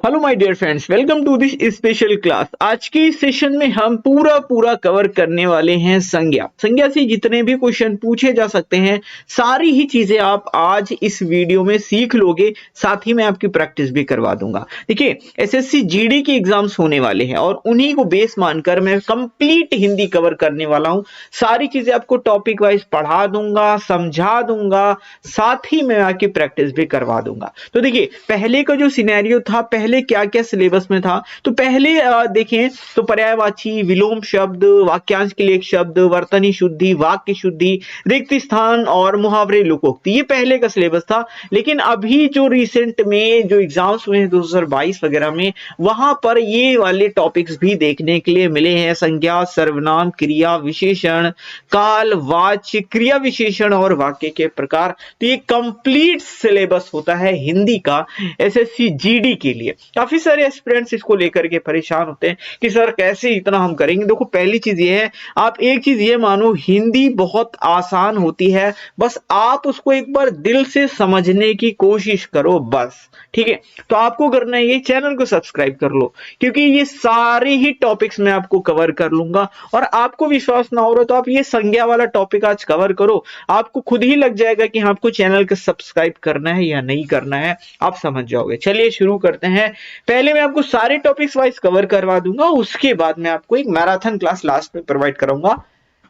Hello my dear friends, welcome to this special class. आज के इस सेशन में हम पूरा कवर करने वाले हैं संज्ञा से जितने भी क्वेश्चन पूछे जा सकते हैं, सारी ही चीजें आप आज इस वीडियो में सीख लोगे। साथ ही मैं आपकी प्रैक्टिस भी करवा दूंगा। देखिए, एसएससी जीडी के एग्जाम्स होने वाले हैं और उन्हीं को बेस मानकर मैं कंप्लीट हिंदी कवर करने वाला हूं। सारी चीजें आपको टॉपिक वाइज पढ़ा दूंगा, समझा दूंगा, साथ ही मैं आपकी प्रैक्टिस भी करवा दूंगा। तो देखिए, पहले का जो सिनेरियो था, पहले क्या क्या सिलेबस में था, तो पहले देखें तो पर्यायवाची, विलोम शब्द, वाक्यांश के लिए एक शब्द, वर्तनी शुद्धि, वाक्य शुद्धि, रिक्त स्थान और मुहावरे लोकोक्ति, ये पहले का सिलेबस था। लेकिन अभी जो रिसेंट में जो एग्जाम्स हुए हैं 2022 वगैरह में, वहां पर ये वाले टॉपिक्स भी देखने के लिए मिले हैं। संज्ञा, सर्वनाम, क्रिया विशेषण, काल, वाच्य, क्रिया विशेषण और वाक्य के प्रकार। तो ये कंप्लीट सिलेबस होता है हिंदी का एसएससी जीडी के लिए। काफी सारे एस्पिरेंट्स इसको लेकर के परेशान होते हैं कि सर कैसे इतना हम करेंगे। देखो, पहली चीज ये है, आप एक चीज ये मानो, हिंदी बहुत आसान होती है, बस आप उसको एक बार दिल से समझने की कोशिश करो, बस। ठीक है, तो आपको करना है ये, चैनल को सब्सक्राइब कर लो, क्योंकि ये सारे ही टॉपिक्स मैं आपको कवर कर लूंगा। और आपको विश्वास ना हो रहा तो आप ये संज्ञा वाला टॉपिक आज कवर करो, आपको खुद ही लग जाएगा कि आपको चैनल को सब्सक्राइब करना है या नहीं करना है, आप समझ जाओगे। चलिए शुरू करते हैं। पहले मैं आपको सारे टॉपिक्स वाइज कवर करवा दूंगा, उसके बाद मैं आपको एक मैराथन क्लास लास्ट में प्रोवाइड करूंगा,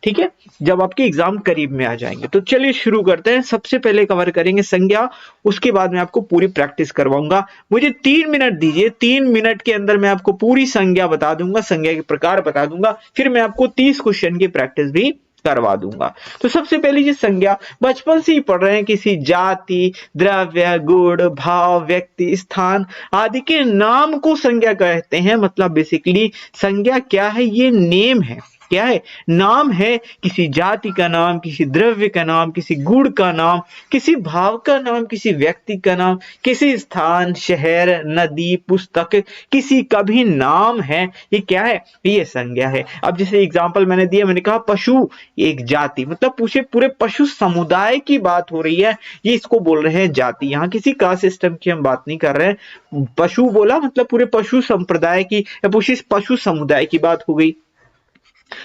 ठीक है, जब आपके एग्जाम करीब में आ जाएंगे। तो चलिए शुरू करते हैं। सबसे पहले कवर करेंगे संज्ञा, उसके बाद मैं आपको पूरी प्रैक्टिस करवाऊंगा। मुझे 3 मिनट दीजिए, 3 मिनट के अंदर मैं आपको पूरी संज्ञा बता दूंगा, संज्ञा के प्रकार बता दूंगा, फिर मैं आपको 30 क्वेश्चन की प्रैक्टिस भी करवा दूंगा। तो सबसे पहली चीज, संज्ञा बचपन से ही पढ़ रहे हैं। किसी जाति, द्रव्य, गुण, भाव, व्यक्ति, स्थान आदि के नाम को संज्ञा कहते हैं। मतलब बेसिकली संज्ञा क्या है? ये नेम है। क्या है? नाम है। किसी जाति का नाम, किसी द्रव्य का नाम, किसी गुण का नाम, किसी भाव का नाम, किसी व्यक्ति का नाम, किसी स्थान, शहर, नदी, पुस्तक, किसी का भी नाम है। ये क्या है? ये संज्ञा है। अब जैसे एग्जांपल मैंने दिया, मैंने कहा पशु एक जाति, मतलब पूछे पूरे पशु समुदाय की बात हो रही है, ये इसको बोल रहे हैं जाति। यहाँ किसी कास्ट सिस्टम की हम बात नहीं कर रहे हैं। पशु बोला मतलब पूरे पशु संप्रदाय की या पशु समुदाय की बात हो गई।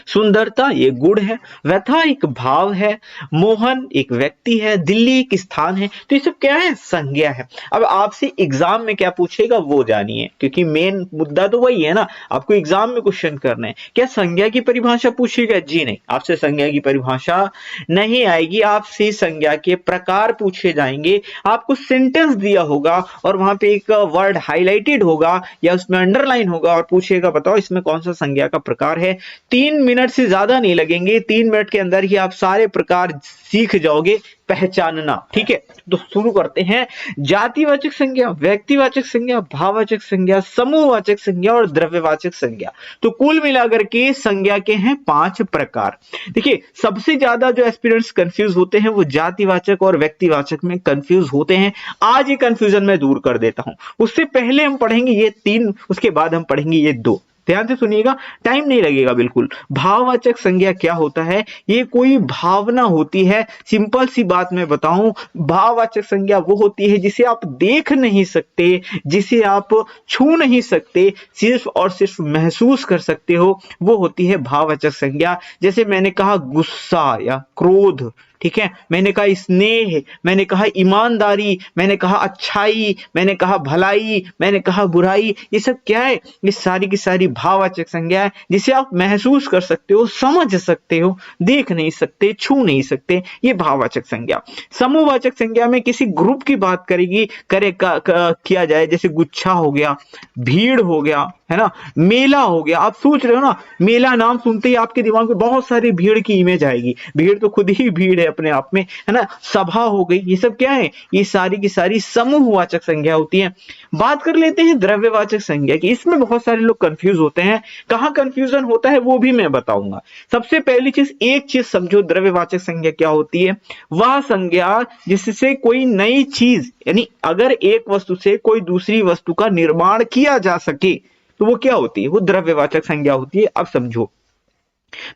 सुंदरता ये गुण है, व्यथा एक भाव है, मोहन एक व्यक्ति है, दिल्ली एक स्थान है। तो ये सब क्या है? संज्ञा है। अब आपसे एग्जाम में क्या पूछेगा वो जानिए, क्योंकि मेन मुद्दा तो वही है ना, आपको एग्जाम में क्वेश्चन करना है। क्या संज्ञा की परिभाषा पूछेगा? जी नहीं, आपसे संज्ञा की परिभाषा नहीं आएगी। आपसे संज्ञा के प्रकार पूछे जाएंगे। आपको सेंटेंस दिया होगा और वहां पे एक वर्ड हाईलाइटेड होगा या उसमें अंडरलाइन होगा और पूछेगा बताओ इसमें कौन सा संज्ञा का प्रकार है। 3 मिनट से ज्यादा नहीं लगेंगे, 3 मिनट के अंदर ही आप सारे प्रकार सीख जाओगे पहचानना। ठीक है, तो शुरू करते हैं। जातिवाचक संज्ञा, व्यक्तिवाचक संज्ञा, भाववाचक संज्ञा, समूहवाचक संज्ञा और द्रव्यवाचक संज्ञा। तो कुल मिलाकर के संज्ञा के हैं 5 प्रकार। देखिए, सबसे ज्यादा जो एस्पिरेंट्स कंफ्यूज होते हैं वो जातिवाचक और व्यक्तिवाचक में कंफ्यूज होते हैं। आज ये कंफ्यूजन मैं दूर कर देता हूं। उससे पहले हम पढ़ेंगे ये 3, उसके बाद हम पढ़ेंगे ये 2। ध्यान से सुनिएगा, टाइम नहीं लगेगा बिल्कुल। भाववाचक संज्ञा क्या होता है? ये कोई भावना होती है। सिंपल सी बात मैं बताऊं, भाववाचक संज्ञा वो होती है जिसे आप देख नहीं सकते, जिसे आप छू नहीं सकते, सिर्फ और सिर्फ महसूस कर सकते हो, वो होती है भाववाचक संज्ञा। जैसे मैंने कहा गुस्सा या क्रोध, ठीक है, मैंने कहा स्नेह, मैंने कहा ईमानदारी, मैंने कहा अच्छाई, मैंने कहा भलाई, मैंने कहा बुराई। ये सब क्या है? ये सारी की सारी भाववाचक संज्ञा है, जिसे आप महसूस कर सकते हो, समझ सकते हो, देख नहीं सकते, छू नहीं सकते। ये भाववाचक संज्ञा। समूहवाचक संज्ञा में किसी ग्रुप की बात करेगी किया जाए, जैसे गुच्छा हो गया, भीड़ हो गया, है ना, मेला हो गया। आप सोच रहे हो ना, मेला नाम सुनते ही आपके दिमाग में बहुत सारी भीड़ की इमेज आएगी। भीड़ तो खुद ही भीड़ है अपने आप में, है ना। सभा हो गई, ये सब क्या है? ये सारी की सारी समूहवाचक संज्ञा होती है। बात कर लेते हैं द्रव्यवाचक संज्ञा की। इसमें बहुत सारे लोग कंफ्यूज होते हैं। कहां कंफ्यूजन होता है वो भी मैं बताऊंगा। सबसे पहली चीज, एक चीज समझो, द्रव्यवाचक संज्ञा क्या होती है? वह संज्ञा जिससे कोई नई चीज, यानी अगर एक वस्तु से कोई दूसरी वस्तु का निर्माण किया जा सके तो वो क्या होती है? वो द्रव्यवाचक संज्ञा होती है। अब समझो,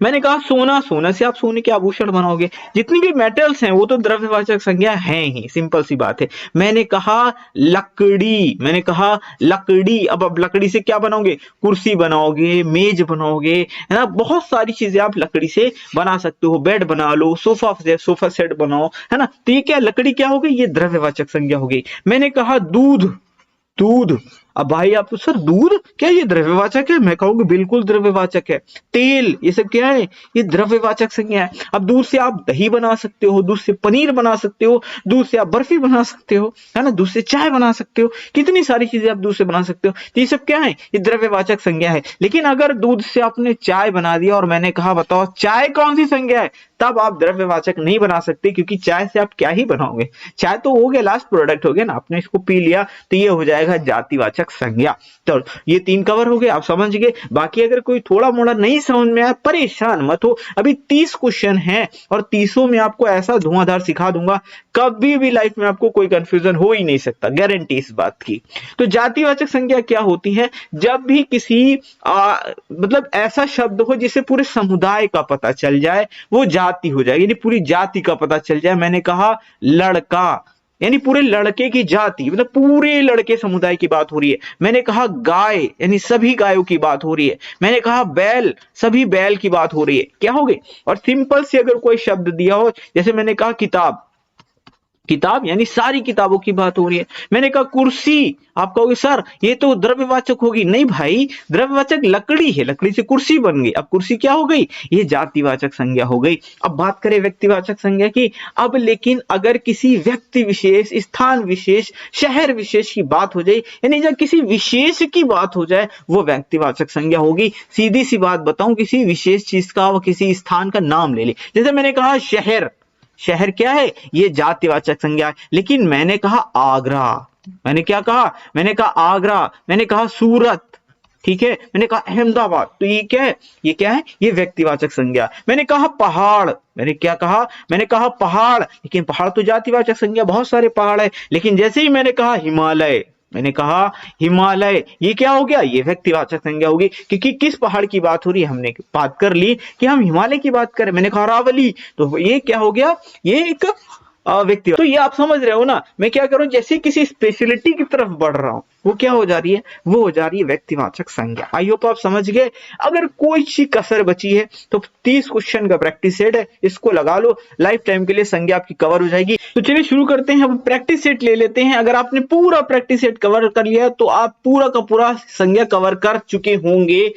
मैंने कहा सोना, सोना से आप सोने के आभूषण बनाओगे। जितनी भी मेटल्स हैं वो तो द्रव्यवाचक संज्ञा है ही, सिंपल सी बात है। मैंने कहा लकड़ी, मैंने कहा लकड़ी, अब लकड़ी से क्या बनाओगे? कुर्सी बनाओगे, मेज बनाओगे, है ना, बहुत सारी चीजें आप लकड़ी से बना सकते हो। बेड बना लो, सोफा सेट बनाओ, है ना। तो ये क्या, लकड़ी क्या हो गई? ये द्रव्यवाचक संज्ञा हो गई। मैंने कहा दूध, दूध, अब भाई आप तो सर दूध क्या ये द्रव्यवाचक है? मैं कहूंगी बिल्कुल द्रव्यवाचक है। तेल, ये सब क्या है? ये द्रव्यवाचक संज्ञा है। अब दूध से आप दही बना सकते हो, दूध से पनीर बना सकते हो, दूध से आप बर्फी बना सकते हो, है ना, दूध से चाय बना सकते हो, कितनी सारी चीजें आप दूध से बना सकते हो। तो ये सब क्या है? ये द्रव्यवाचक संज्ञा है। लेकिन अगर दूध से आपने चाय बना दिया और मैंने कहा बताओ चाय कौन सी संज्ञा है, तब आप द्रव्यवाचक नहीं बना सकते, क्योंकि चाय से आप क्या ही बनाओगे? चाय तो हो गया, लास्ट प्रोडक्ट हो गया ना, आपने इसको पी लिया, तो ये हो जाएगा जातिवाचक संज्ञा। तो ये 3 कवर हो गए, आप समझ गए। बाकी अगर कोई थोड़ा मोड़ा नहीं समझ में आया, परेशान मत हो, अभी 30 क्वेश्चन हैं और 30 में आपको ऐसा धुआंधार सिखा दूंगा, कभी भी लाइफ में आपको कोई कंफ्यूजन हो ही नहीं सकता, गारंटी इस बात की। तो जातिवाचक संज्ञा क्या होती है? जब भी किसी मतलब ऐसा शब्द हो जिसे पूरे समुदाय का पता चल जाए, वो जाति हो जाएगी, यानी पूरी जाति का पता चल जाए। मैंने कहा लड़का, यानी पूरे लड़के की जाति, मतलब पूरे लड़के समुदाय की बात हो रही है। मैंने कहा गाय, यानी सभी गायों की बात हो रही है। मैंने कहा बैल, सभी बैल की बात हो रही है। क्या हो गई? और सिंपल से अगर कोई शब्द दिया हो, जैसे मैंने कहा किताब, किताब यानी सारी किताबों की बात हो रही है। मैंने कहा कुर्सी, आप कहोगे सर ये तो द्रव्यवाचक होगी। नहीं भाई, द्रव्यवाचक लकड़ी है, लकड़ी से कुर्सी बन गई। अब कुर्सी क्या हो गई? ये जातिवाचक संज्ञा हो गई। अब बात करें व्यक्तिवाचक संज्ञा की। अब लेकिन अगर किसी व्यक्ति विशेष, स्थान विशेष, शहर विशेष की बात हो जाए, यानी जब किसी विशेष की बात हो जाए, वो व्यक्तिवाचक संज्ञा होगी। सीधी सी बात बताऊं, किसी विशेष चीज का व किसी स्थान का नाम ले ले, जैसे मैंने कहा शहर, शहर क्या है? ये जातिवाचक संज्ञा है। लेकिन मैंने कहा आगरा, मैंने क्या कहा? मैंने कहा आगरा, मैंने कहा सूरत, ठीक है, मैंने कहा अहमदाबाद, तो ये क्या है? ये क्या है? ये व्यक्तिवाचक संज्ञा। मैंने कहा पहाड़, मैंने क्या कहा? मैंने कहा पहाड़, लेकिन पहाड़ तो जातिवाचक संज्ञा, बहुत सारे पहाड़ है। लेकिन जैसे ही मैंने कहा हिमालय, मैंने कहा हिमालय, ये क्या हो गया? ये व्यक्तिवाचक संज्ञा होगी, क्योंकि किस पहाड़ की बात हो रही है, हमने बात कर ली कि हम हिमालय की बात करें। मैंने कहा अरावली, तो ये क्या हो गया? ये एक व्यक्ति। तो ये आप समझ रहे हो ना, मैं क्या करूं, जैसे किसी स्पेशलिटी की तरफ बढ़ रहा हूं, वो क्या हो जा रही है? वो हो जा रही है व्यक्तिवाचक संज्ञा। आई होप आप समझ गए। अगर कोई सी कसर बची है तो 30 क्वेश्चन का प्रैक्टिस सेट है, इसको लगा लो, लाइफ टाइम के लिए संज्ञा आपकी कवर हो जाएगी। तो चलिए शुरू करते हैं। अब प्रैक्टिस सेट ले लेते हैं। अगर आपने पूरा प्रैक्टिस सेट कवर कर लिया तो आप पूरा का पूरा संज्ञा कवर कर चुके होंगे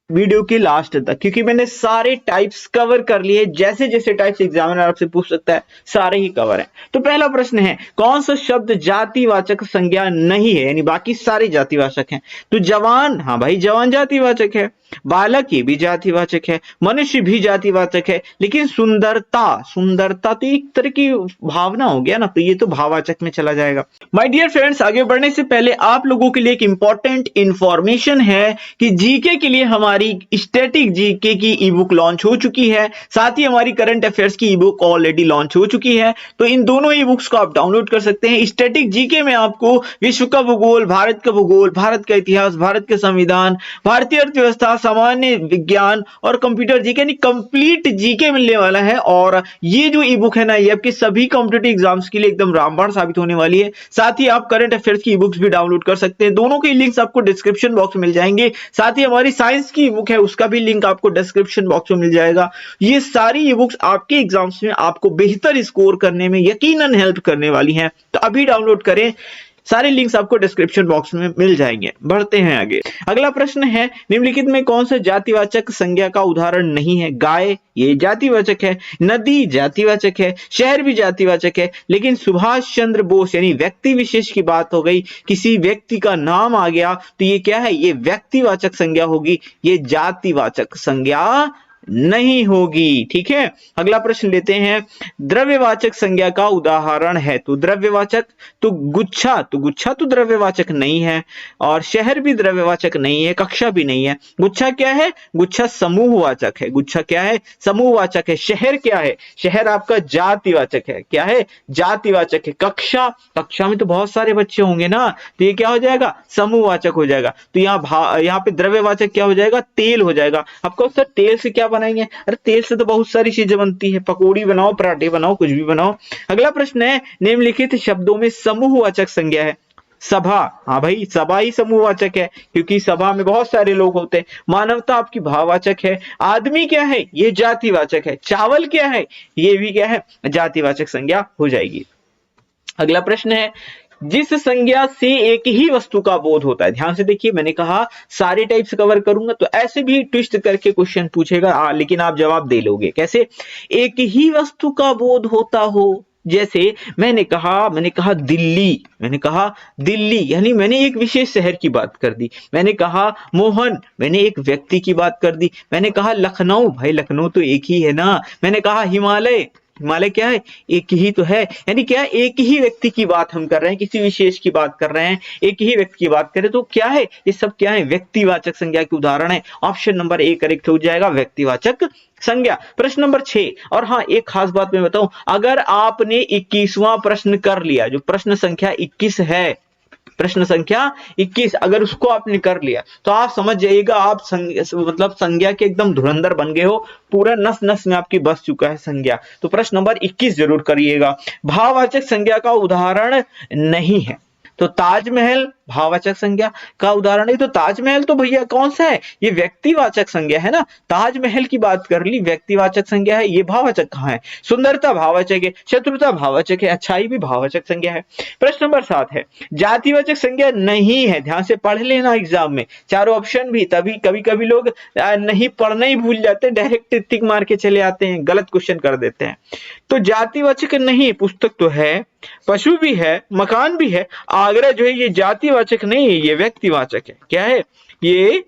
वीडियो के लास्ट तक, क्योंकि मैंने सारे टाइप्स कवर कर लिए। जैसे जैसे टाइप्स एग्जामिनर आपसे पूछ सकता है, सारे ही कवर है। तो पहला प्रश्न है, कौन सा शब्द जातिवाचक संज्ञा नहीं है, यानी बाकी सारे जातिवाचक हैं? तो जवान, हाँ भाई जवान जातिवाचक है। बालक, ये भी जातिवाचक है। मनुष्य भी जातिवाचक है। लेकिन सुंदरता, सुंदरता तो एक तरह की भावना हो गया ना, तो ये तो भाववाचक में चला जाएगा। माय डियर फ्रेंड्स, आगे बढ़ने से पहले आप लोगों के लिए एक इंपॉर्टेंट इंफॉर्मेशन है कि जीके के लिए हमारी स्टैटिक जीके की ई बुक लॉन्च हो चुकी है, साथ ही हमारी करंट अफेयर्स की ई बुक ऑलरेडी लॉन्च हो चुकी है। तो इन दोनों ई बुक्स को आप डाउनलोड कर सकते हैं। स्टैटिक जीके में आपको विश्व का भूगोल, भारत का भूगोल, भारत का इतिहास, भारत के संविधान, भारतीय अर्थव्यवस्था, सामान्य विज्ञान और कंप्यूटर जीके, यानी कंप्लीट जीके मिलने वाला है। और ये जो ई बुक है ना, ये आपके सभी कॉम्पिटिटिव एग्जाम्स के लिए एकदम रामबाण साबित होने वाली है। साथ ही आप करंट अफेयर्स की ई बुक्स भी डाउनलोड कर सकते हैं। दोनों के लिंक्स आपको डिस्क्रिप्शन बॉक्स में मिल जाएंगे। साथ ही हमारी साइंस की बुक है, उसका भी लिंक आपको डिस्क्रिप्शन बॉक्स में मिल जाएगा। ये सारी ई बुक्स आपके एग्जाम्स में आपको बेहतर स्कोर करने में यकीनन हेल्प करने वाली हैं। तो अभी डाउनलोड करें, सारे लिंक्स आपको डिस्क्रिप्शन बॉक्स में मिल जाएंगे। बढ़ते हैं आगे। अगला प्रश्न है, निम्नलिखित में कौन सा जातिवाचक संज्ञा का उदाहरण नहीं है? गाय, ये जातिवाचक है। नदी जातिवाचक है। शहर भी जातिवाचक है। लेकिन सुभाष चंद्र बोस, यानी व्यक्ति विशेष की बात हो गई, किसी व्यक्ति का नाम आ गया, तो ये क्या है? ये व्यक्तिवाचक संज्ञा होगी, ये जातिवाचक संज्ञा नहीं होगी। ठीक है, अगला प्रश्न लेते हैं। द्रव्यवाचक संज्ञा का उदाहरण है, तो द्रव्यवाचक, तो गुच्छा, तो गुच्छा तो द्रव्यवाचक नहीं है। और शहर भी द्रव्यवाचक नहीं है, कक्षा भी नहीं है। गुच्छा क्या है? गुच्छा समूहवाचक है। गुच्छा क्या है? समूहवाचक है। शहर क्या है? शहर आपका जातिवाचक है। क्या है? जातिवाचक है। कक्षा, कक्षा में तो बहुत सारे बच्चे होंगे ना, तो ये क्या हो जाएगा? समूहवाचक हो जाएगा। तो यहाँ पे द्रव्यवाचक क्या हो जाएगा? तेल हो जाएगा। आपको सर तेल से क्या बनाएंगे? अरे तेल से तो बहुत सारी चीजें बनती है, पकौड़ी बनाओ, पराठे बनाओ, कुछ भी बनाओ। अगला प्रश्न है, निम्नलिखित शब्दों में समूहवाचक संज्ञा है। सभा, हाँ भाई सभा ही समूहवाचक है, क्योंकि सभा में बहुत सारे लोग होते हैं। मानवता आपकी भाववाचक है। आदमी क्या है? ये जातिवाचक है। चावल क्या है? ये भी क्या है? जातिवाचक संज्ञा हो जाएगी। अगला प्रश्न है, जिस संज्ञा से एक ही वस्तु का बोध होता है। ध्यान से देखिए, मैंने कहा सारे टाइप्स कवर करूंगा, तो ऐसे भी ट्विस्ट करके क्वेश्चन पूछेगा, लेकिन आप जवाब दे लोगे। कैसे? एक ही वस्तु का बोध होता हो। जैसे मैंने कहा दिल्ली यानी मैंने एक विशेष शहर की बात कर दी। मैंने कहा मोहन, मैंने एक व्यक्ति की बात कर दी। मैंने कहा लखनऊ, भाई लखनऊ तो एक ही है ना। मैंने कहा हिमालय, हिमालय क्या है? एक ही तो है। यानी क्या? एक ही व्यक्ति की बात हम कर रहे हैं, किसी विशेष की बात कर रहे हैं, एक ही व्यक्ति की बात करें तो क्या है? ये सब क्या है? व्यक्तिवाचक संज्ञा के उदाहरण है। ऑप्शन नंबर ए करेक्ट हो जाएगा, व्यक्तिवाचक संज्ञा। प्रश्न नंबर 6। और हाँ, एक खास बात मैं बताऊं, अगर आपने 21वां प्रश्न कर लिया, जो प्रश्न संख्या 21 है, प्रश्न संख्या 21 अगर उसको आपने कर लिया तो आप समझ जाइएगा, आप मतलब संज्ञा के एकदम धुरंधर बन गए हो। पूरा नस नस में आपकी बस चुका है संज्ञा। तो प्रश्न नंबर 21 जरूर करिएगा। भाववाचक संज्ञा का उदाहरण नहीं है, तो ताजमहल भाववाचक संज्ञा का उदाहरण है। तो ताजमहल तो भैया कौन सा है? ये व्यक्तिवाचक संज्ञा है ना। ताजमहल की बात कर ली, व्यक्तिवाचक संज्ञा है, ये भाववाचक कहाँ है? सुंदरता भाववाचक है, शत्रुता भाववाचक है, अच्छाई भी भाववाचक संज्ञा है। प्रश्न नंबर 7 है, जातिवाचक संज्ञा नहीं है। ध्यान से पढ़ लेना एग्जाम में, चारों ऑप्शन भी। तभी कभी कभी लोग नहीं पढ़ना ही भूल जाते, डायरेक्ट टिक मार के चले आते हैं, गलत क्वेश्चन कर देते हैं। तो जातिवाचक नहीं, पुस्तक तो है, पशु भी है, मकान भी है। आगरा जो है ये जातिवाचक नहीं है, ये व्यक्तिवाचक है। क्या है? ये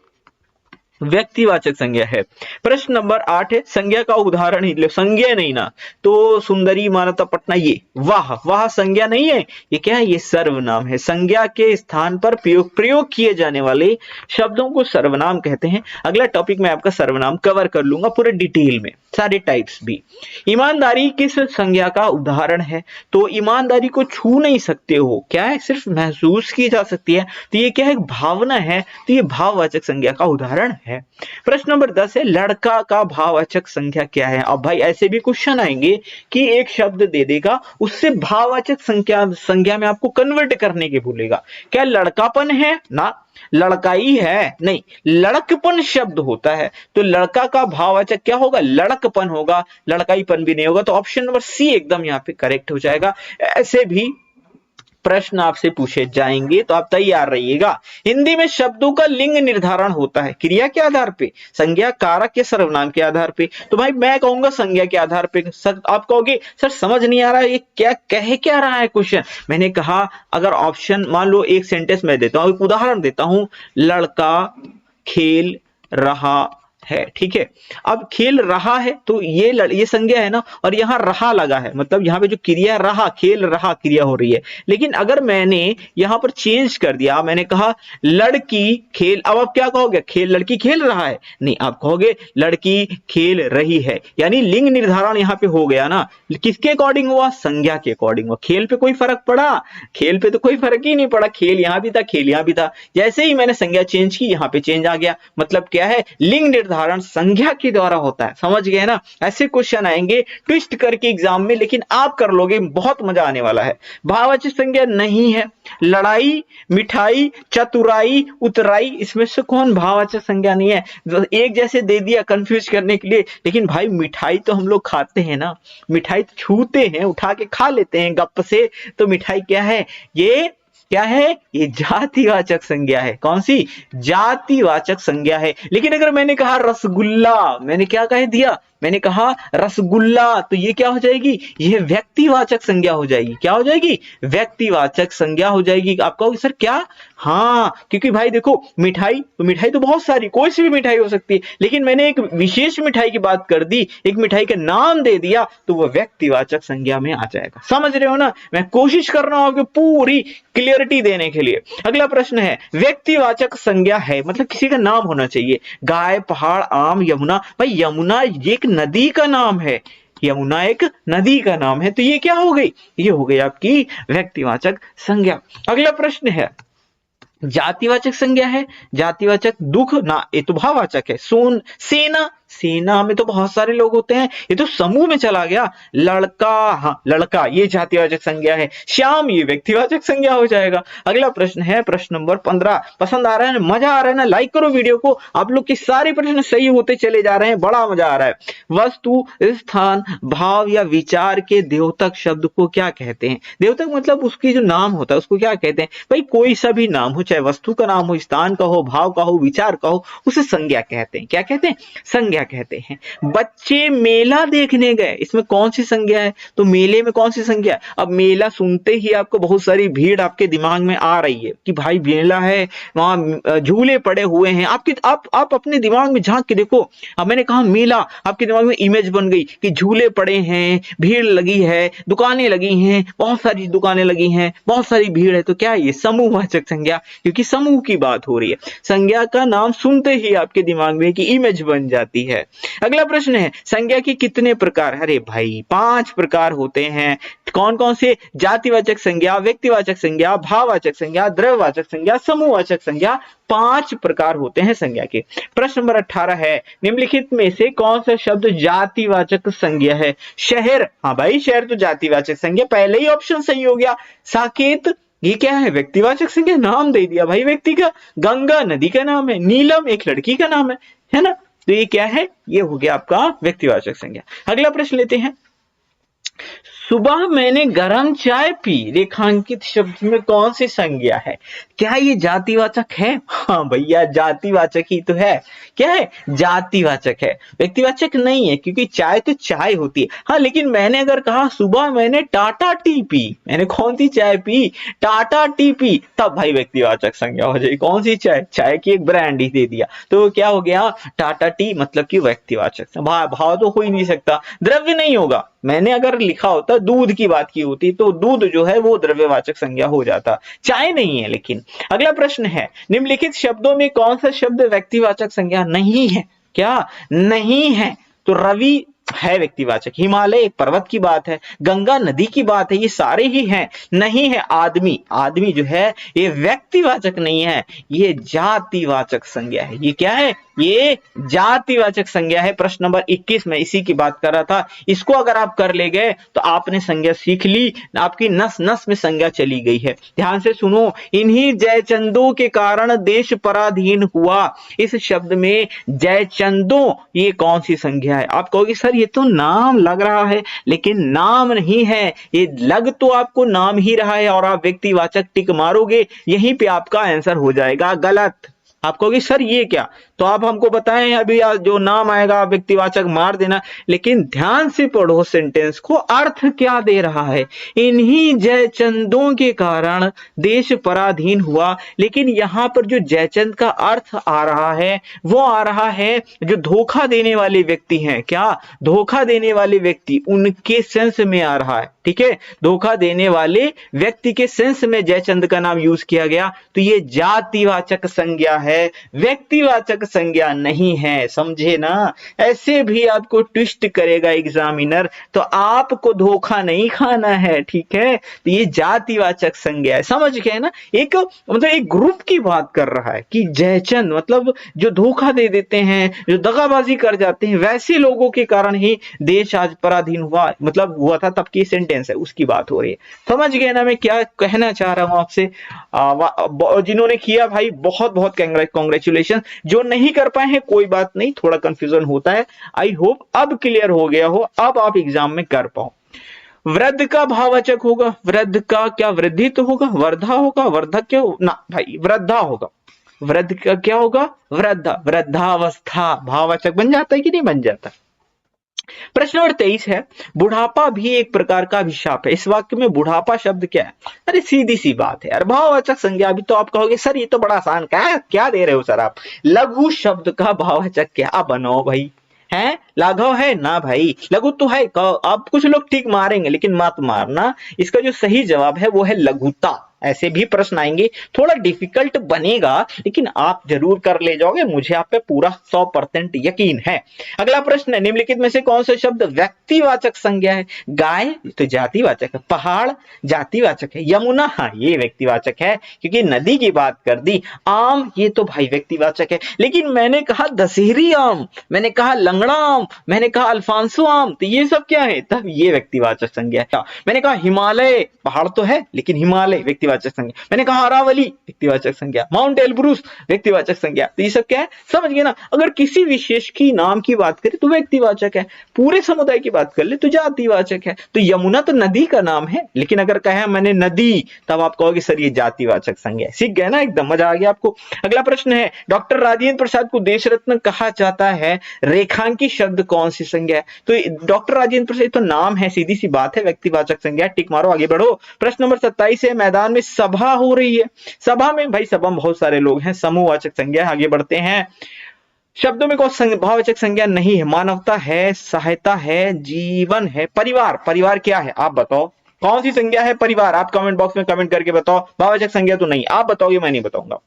व्यक्तिवाचक संज्ञा है। प्रश्न नंबर 8 है, संज्ञा का उदाहरण ही लो। संज्ञा नहीं ना, तो सुंदरी, मानवता, पटना, ये वाह संज्ञा नहीं है, ये क्या है? ये सर्वनाम है। संज्ञा के स्थान पर प्रयोग किए जाने वाले शब्दों को सर्वनाम कहते हैं। अगला टॉपिक में आपका सर्वनाम कवर कर लूंगा पूरे डिटेल में, सारे टाइप्स भी। ईमानदारी किस संज्ञा का उदाहरण है? तो ईमानदारी को छू नहीं सकते हो, क्या है? सिर्फ महसूस की जा सकती है, तो ये क्या है? भावना है, तो ये भाववाचक संज्ञा का उदाहरण है। प्रश्न नंबर 10 है, लड़का का भाववाचक संज्ञा क्या है? अब भाई ऐसे भी क्वेश्चन आएंगे कि एक शब्द दे देगा, उससे भाववाचक संज्ञा में आपको कन्वर्ट करने के बोलेगा। क्या लड़कापन है? ना, लड़काई है? नहीं, लड़कपन शब्द होता है, तो लड़का का भाववाचक क्या होगा? लड़कपन होगा, लड़काईपन भी नहीं होगा। तो ऑप्शन नंबर सी एकदम यहाँ पे करेक्ट हो जाएगा। ऐसे भी प्रश्न आपसे पूछे जाएंगे, तो आप तैयार रहिएगा। हिंदी में शब्दों का लिंग निर्धारण होता है क्रिया के आधार पे, संज्ञा, कारक या सर्वनाम के आधार पे। तो भाई मैं कहूंगा संज्ञा के आधार पे। सर आप कहोगे सर समझ नहीं आ रहा है, ये क्या कह क्या रहा है क्वेश्चन? मैंने कहा अगर ऑप्शन मान लो, एक सेंटेंस में देता हूं, एक उदाहरण देता हूं, लड़का खेल रहा है, ठीक है। अब खेल रहा है तो ये संज्ञा है ना, और यहाँ रहा लगा है, मतलब यहाँ पे जो क्रिया रहा, खेल रहा क्रिया हो रही है। लेकिन अगर मैंने यहाँ पर चेंज कर दिया, मैंने कहा लड़की खेल, अब आप क्या कहोगे? लड़की खेल रहा है? नहीं, आप कहोगे लड़की खेल रही है। यानी लिंग निर्धारण यहाँ पे हो गया ना। किसके अकॉर्डिंग हुआ? संज्ञा के अकॉर्डिंग हुआ। खेल पे कोई फर्क पड़ा? खेल पे तो कोई फर्क ही नहीं पड़ा, खेल यहाँ भी था, खेल यहाँ भी था। जैसे ही मैंने संज्ञा चेंज की, यहाँ पे चेंज आ गया। मतलब क्या है? लिंग निर्धारण संज्ञा के द्वारा होता है। समझ गए ना? ऐसे क्वेश्चन आएंगे ट्विस्ट करके एग्जाम में, लेकिन आप कर लोगे, बहुत मजा आने वाला है। भाववाचक संज्ञा नहीं है। लड़ाई, मिठाई, चतुराई, उतराई, इसमें से कौन भाववाचक संज्ञा नहीं है? एक जैसे दे दिया कंफ्यूज करने के लिए। लेकिन भाई मिठाई तो हम लोग खाते हैं ना, मिठाई तो छूते हैं, उठा के खा लेते हैं गप से। तो मिठाई क्या है? ये क्या है? ये जातिवाचक संज्ञा है। कौन सी? जातिवाचक संज्ञा है। लेकिन अगर मैंने कहा रसगुल्ला, मैंने क्या कह दिया? मैंने कहा रसगुल्ला, तो ये क्या हो जाएगी? ये व्यक्तिवाचक संज्ञा हो जाएगी। क्या हो जाएगी? व्यक्तिवाचक संज्ञा हो जाएगी। आप कहोगे सर क्या? हाँ, क्योंकि भाई देखो मिठाई तो बहुत सारी, कोई सी भी मिठाई हो सकती है, लेकिन मैंने एक विशेष मिठाई की बात कर दी, एक मिठाई का नाम दे दिया, तो वह व्यक्तिवाचक संज्ञा में आ जाएगा। समझ रहे हो ना? मैं कोशिश कर रहा हूं कि पूरी क्लियरिटी देने के लिए। अगला प्रश्न है, व्यक्तिवाचक संज्ञा है मतलब किसी का नाम होना चाहिए। गाय, पहाड़, आम, यमुना। भाई यमुना एक नदी का नाम है, यमुना एक नदी का नाम है, तो ये क्या हो गई? ये हो गई आपकी व्यक्तिवाचक संज्ञा। अगला प्रश्न है, जातिवाचक संज्ञा है। जातिवाचक दुख ना, ये तो भाववाचक है। सोन, सेना, सेना में तो बहुत सारे लोग होते हैं, ये तो समूह में चला गया। लड़का, हाँ लड़का ये जातिवाचक संज्ञा है। श्याम ये व्यक्तिवाचक संज्ञा हो जाएगा। अगला प्रश्न है प्रश्न नंबर 15। पसंद आ रहा है, मजा आ रहा है ना? लाइक करो वीडियो को। आप लोग के सारे प्रश्न सही होते चले जा रहे हैं, बड़ा मजा आ रहा है। वस्तु, स्थान, भाव या विचार के द्योतक शब्द को क्या कहते हैं? द्योतक मतलब उसकी जो नाम होता है उसको क्या कहते हैं? भाई कोई सा भी नाम हो, चाहे वस्तु का नाम हो, स्थान का हो, भाव का हो, विचार का हो, उसे संज्ञा कहते हैं। क्या कहते हैं? संज्ञा कहते हैं। बच्चे मेला देखने गए, इसमें कौन सी संज्ञा है? तो मेले में कौन सी संज्ञा है? अब मेला सुनते ही आपको बहुत सारी भीड़ आपके दिमाग में आ रही है कि भाई मेला है, वहां झूले पड़े हुए हैं। आप अपने दिमाग में झांक के देखो। अब मैंने कहा मेला, आपके दिमाग में इमेज बन गई कि झूले पड़े हैं, भीड़ लगी है, दुकानें लगी हैं, बहुत सारी दुकानें लगी हैं, बहुत सारी भीड़ है। तो क्या है ये? समूहवाचक संज्ञा, क्योंकि समूह की बात हो रही है। संज्ञा का नाम सुनते ही आपके दिमाग में की इमेज बन जाती है। अगला प्रश्न है संज्ञा के कितने प्रकार? अरे भाई 5 प्रकार होते हैं। कौन कौन से? जातिवाचक संज्ञा, व्यक्तिवाचक संज्ञा, भाववाचक संज्ञा, द्रव्यवाचक संज्ञा, समूहवाचक संज्ञा। 5 प्रकार होते हैं संज्ञा के। प्रश्न नंबर 18 है निम्नलिखित में से कौन सा शब्द जातिवाचक संज्ञा है? शहर, हाँ भाई शहर तो जातिवाचक संज्ञा, पहले ही ऑप्शन सही हो गया। साकेत ये क्या है? व्यक्तिवाचक संज्ञा, नाम दे दिया भाई व्यक्ति का। गंगा नदी का नाम है, नीलम एक लड़की का नाम है ना? तो ये क्या है? ये हो गया आपका व्यक्तिवाचक संज्ञा। अगला प्रश्न लेते हैं। सुबह मैंने गरम चाय पी, रेखांकित शब्द में कौन सी संज्ञा है? क्या ये जातिवाचक है? हाँ भैया जातिवाचक ही तो है। क्या है? जातिवाचक है, व्यक्तिवाचक नहीं है, क्योंकि चाय तो चाय होती है। हाँ लेकिन मैंने अगर कहा सुबह मैंने टाटा टी पी, मैंने कौन सी चाय पी? टाटा टी पी, तब भाई व्यक्तिवाचक संज्ञा हो जाएगी। कौन सी चाय? चाय की एक ब्रांड ही दे दिया, तो क्या हो गया? टाटा टी, मतलब कि व्यक्तिवाचक। भाव तो हो ही नहीं सकता, द्रव्य नहीं होगा। मैंने अगर लिखा होता दूध की बात की होती तो दूध जो है वो द्रव्यवाचक संज्ञा हो जाता, चाय नहीं है। लेकिन अगला प्रश्न है निम्नलिखित शब्दों में कौन सा शब्द व्यक्तिवाचक संज्ञा नहीं है? क्या नहीं है? तो रवि है व्यक्तिवाचक, हिमालय एक पर्वत की बात है, गंगा नदी की बात है, ये सारे ही हैं। नहीं है आदमी, आदमी जो है ये व्यक्तिवाचक नहीं है, ये जातिवाचक संज्ञा है। ये क्या है? ये जातिवाचक संज्ञा है। प्रश्न नंबर 21 में इसी की बात कर रहा था। इसको अगर आप कर ले गए तो आपने संज्ञा सीख ली, आपकी नस नस में संज्ञा चली गई है। ध्यान से सुनो, इन्हीं जयचंदों के कारण देश पराधीन हुआ। इस शब्द में जयचंदों ये कौन सी संज्ञा है? आप कहोगे सर ये तो नाम लग रहा है, लेकिन नाम नहीं है, ये लग तो आपको नाम ही रहा है और आप व्यक्तिवाचक टिक मारोगे, यहीं पे आपका आंसर हो जाएगा गलत। आप कहोगे सर ये क्या? तो आप हमको बताएं, अभी जो नाम आएगा व्यक्तिवाचक मार देना, लेकिन ध्यान से पढ़ो सेंटेंस को, अर्थ क्या दे रहा है? इन्हीं जयचंदों के कारण देश पराधीन हुआ। लेकिन यहाँ पर जो जयचंद का अर्थ आ रहा है वो आ रहा है जो धोखा देने वाले व्यक्ति हैं। क्या? धोखा देने वाले व्यक्ति, उनके सेंस में आ रहा है। ठीक है, धोखा देने वाले व्यक्ति के सेंस में जयचंद का नाम यूज किया गया, तो ये जातिवाचक संज्ञा है, व्यक्तिवाचक संज्ञा नहीं है। समझे ना? ऐसे भी आपको ट्विस्ट करेगा एग्जामिनर, तो आपको धोखा नहीं खाना है। ठीक है, तो ये जातिवाचक संज्ञा है। समझ गए ना? एक मतलब एक ग्रुप की बात कर रहा है कि जयचंद मतलब जो धोखा दे देते हैं, जो दगाबाजी कर जाते हैं, वैसे लोगों के कारण ही देश आज पराधीन हुआ, मतलब हुआ था, तब की सेंटेंस है उसकी बात हो रही है। समझ गए ना मैं क्या कहना चाह रहा हूं आपसे? जिन्होंने किया भाई बहुत बहुत कांग्रेचुलेशन, जो नहीं कर पाए हैं कोई बात नहीं, थोड़ा कंफ्यूजन होता है। आई होप अब क्लियर हो गया हो, अब आप एग्जाम में कर पाओ। वृद्ध का भाववाचक होगा, वृद्ध का क्या? वृद्धि तो होगा, वर्धा होगा, वर्धक क्या ना भाई? वृद्धा होगा। वृद्ध का क्या होगा? वृद्धा, वृद्धावस्था भाववाचक बन जाता है कि नहीं बन जाता? प्रश्न नंबर 23 है बुढ़ापा भी एक प्रकार का अभिशाप है। इस वाक्य में बुढ़ापा शब्द क्या है? अरे सीधी सी बात है यार, भाववाचक संज्ञा। अभी तो आप कहोगे सर ये तो बड़ा आसान, क्या दे रहे हो सर आप? लघु शब्द का भाववाचक क्या बनाओ भाई? है लाघव है ना भाई? लघु तो है। अब कुछ लोग ठीक मारेंगे लेकिन मत मारना, इसका जो सही जवाब है वो है लघुता। ऐसे भी प्रश्न आएंगे, थोड़ा डिफिकल्ट बनेगा लेकिन आप जरूर कर ले जाओगे, मुझे आप पे पूरा 100% यकीन है। अगला प्रश्न है, निम्नलिखित में से कौन सा शब्द व्यक्तिवाचक संज्ञा है? गाय तो जातिवाचक है, पहाड़ जातिवाचक है, यमुना हाँ ये व्यक्तिवाचक है क्योंकि नदी की बात कर दी, आम ये तो भाई व्यक्तिवाचक है, लेकिन मैंने कहा दशहरी आम, मैंने कहा लंगड़ा आम, मैंने कहा अल्फांसो आम, तो ये सब क्या है? तब ये व्यक्तिवाचक संज्ञा है। मैंने कहा हिमालय पहाड़ तो है लेकिन हिमालय व्यक्तिवाचक संज्ञा, मैंने कहा अरावली व्यक्तिवाचक संज्ञा, माउंट एलब्रूस व्यक्तिवाचक संज्ञा, तो ये सब क्या है? समझ गए ना। अगर किसी विशेष की नाम की बात करें तो व्यक्तिवाचक है, पूरे समुदाय की बात कर ले तो जातिवाचक है। तो यमुना तो नदी का नाम है, लेकिन अगर कहे मैंने नदी, तब आप कहोगे सर ये जातिवाचक संज्ञा है। सीख गए ना, एकदम मजा आ गया आपको। अगला प्रश्न है, डॉक्टर राजेंद्र प्रसाद को देश रत्न कहा जाता है, रेखांकी शब्द कौन सी संज्ञा है? तो डॉक्टर राजेंद्र प्रसाद तो नाम है, सीधी सी बात है, व्यक्तिवाचक संज्ञा, टिक मारो आगे बढ़ो। प्रश्न नंबर 27 है, मैदान में सभा हो रही है, सभा में भाई सभा में बहुत सारे लोग हैं, समूहवाचक संज्ञा। आगे बढ़ते हैं, शब्दों में कोई भाववाचक संज्ञा नहीं है, मानवता है, सहायता है, जीवन है, परिवार, परिवार क्या है आप बताओ, कौन सी संज्ञा है परिवार? आप कमेंट बॉक्स में कमेंट करके बताओ। भाववाचक संज्ञा तो नहीं, आप बताओगे, मैं नहीं बताऊंगा।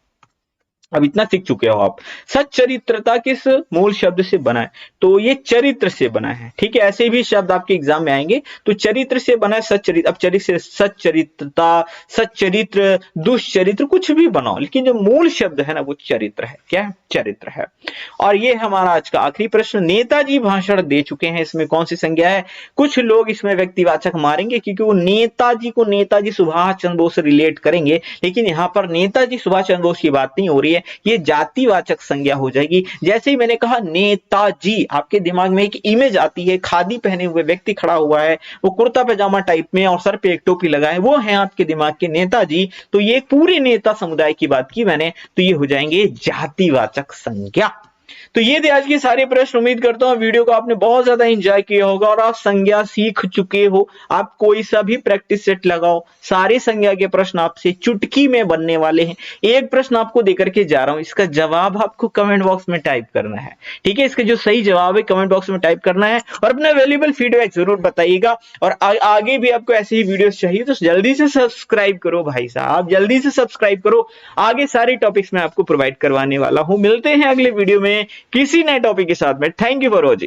अब इतना सीख चुके हो आप। सच्चरित्रता किस मूल शब्द से बना है? तो ये चरित्र से बना है, ठीक है। ऐसे भी शब्द आपके एग्जाम में आएंगे, तो चरित्र से बना है सच्चरित्र। अब चरित्र से सच्चरित्रता, सच्चरित्र, दुष्चरित्र, कुछ भी बनाओ, लेकिन जो मूल शब्द है ना वो चरित्र है। क्या है? चरित्र है। और ये हमारा आज का आखिरी प्रश्न, नेताजी भाषण दे चुके हैं, इसमें कौन सी संज्ञा है? कुछ लोग इसमें व्यक्तिवाचक मारेंगे क्योंकि वो नेताजी को नेताजी सुभाष चंद्र बोस से रिलेट करेंगे, लेकिन यहाँ पर नेताजी सुभाष चंद्र बोस की बात नहीं हो रही है, ये जातिवाचक संज्ञा हो जाएगी। जैसे ही मैंने कहा नेताजी, आपके दिमाग में एक इमेज आती है, खादी पहने हुए व्यक्ति खड़ा हुआ है, वो कुर्ता पैजामा टाइप में और सर पे एक टोपी लगाए, वो है आपके दिमाग के नेताजी। तो ये पूरे नेता समुदाय की बात की मैंने, तो ये हो जाएंगे जातिवाचक संज्ञा। तो ये थे आज के सारे प्रश्न। उम्मीद करता हूँ वीडियो को आपने बहुत ज्यादा एंजॉय किया होगा और आप संज्ञा सीख चुके हो। आप कोई सा भी प्रैक्टिस सेट लगाओ, सारे संज्ञा के प्रश्न आपसे चुटकी में बनने वाले हैं। एक प्रश्न आपको देकर के जा रहा हूं, इसका जवाब आपको कमेंट बॉक्स में टाइप करना है, ठीक है। इसका जो सही जवाब है कमेंट बॉक्स में टाइप करना है और अपना वैल्यूएबल फीडबैक जरूर बताइएगा। और आगे भी आपको ऐसे ही वीडियो चाहिए तो जल्दी से सब्सक्राइब करो भाई साहब, जल्दी से सब्सक्राइब करो। आगे सारे टॉपिक्स में आपको प्रोवाइड करवाने वाला हूं। मिलते हैं अगले वीडियो में किसी नए टॉपिक के साथ में। Thank you for watching.